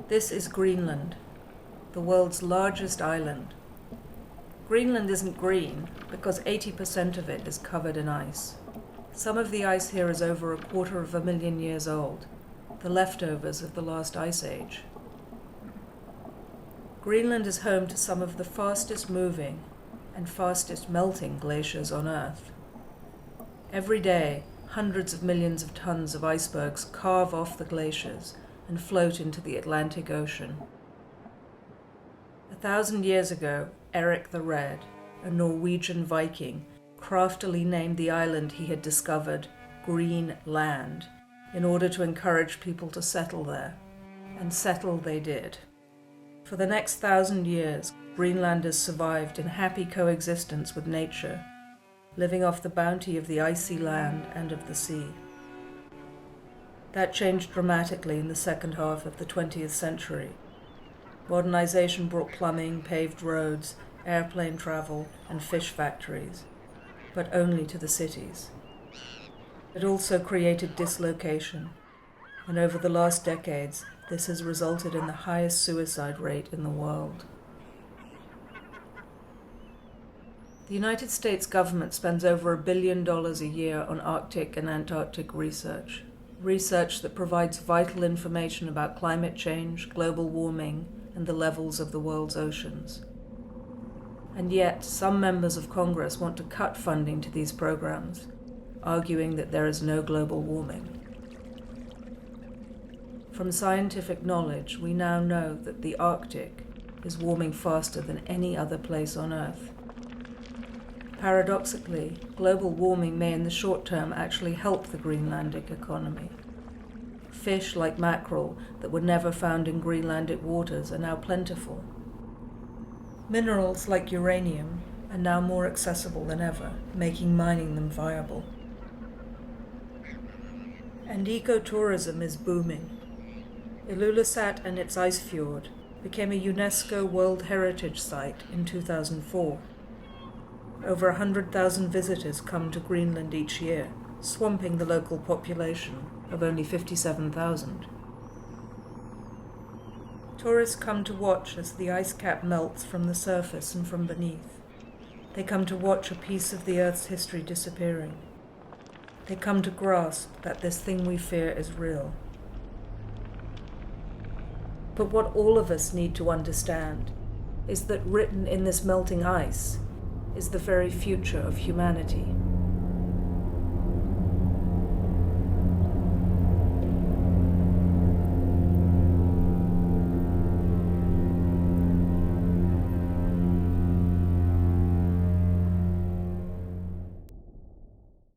This is Greenland, the world's largest island. Greenland isn't green because 80% of it is covered in ice. Some of the ice here is over 250,000 years old, the leftovers of the last ice age. Greenland is home to some of the fastest moving and fastest melting glaciers on Earth. Every day, hundreds of millions of tons of icebergs carve off the glaciers and float into the Atlantic Ocean. 1,000 years ago, Eric the Red, a Norwegian Viking, craftily named the island he had discovered Greenland in order to encourage people to settle there. And settle they did. For the next 1,000 years, Greenlanders survived in happy coexistence with nature, living off the bounty of the icy land and of the sea. That changed dramatically in the second half of the 20th century. Modernization brought plumbing, paved roads, airplane travel, and fish factories, but only to the cities. It also created dislocation, and over the last decades, this has resulted in the highest suicide rate in the world. The United States government spends over $1 billion a year on Arctic and Antarctic research that provides vital information about climate change, global warming, and the levels of the world's oceans. And yet, some members of Congress want to cut funding to these programs, arguing that there is no global warming. From scientific knowledge, we now know that the Arctic is warming faster than any other place on Earth. Paradoxically, global warming may in the short term actually help the Greenlandic economy. Fish like mackerel that were never found in Greenlandic waters are now plentiful. Minerals like uranium are now more accessible than ever, making mining them viable. And ecotourism is booming. Ilulissat and its ice fjord became a UNESCO World Heritage Site in 2004. Over 100,000 visitors come to Greenland each year, swamping the local population of only 57,000. Tourists come to watch as the ice cap melts from the surface and from beneath. They come to watch a piece of the Earth's history disappearing. They come to grasp that this thing we fear is real. But what all of us need to understand is that written in this melting ice is the very future of humanity.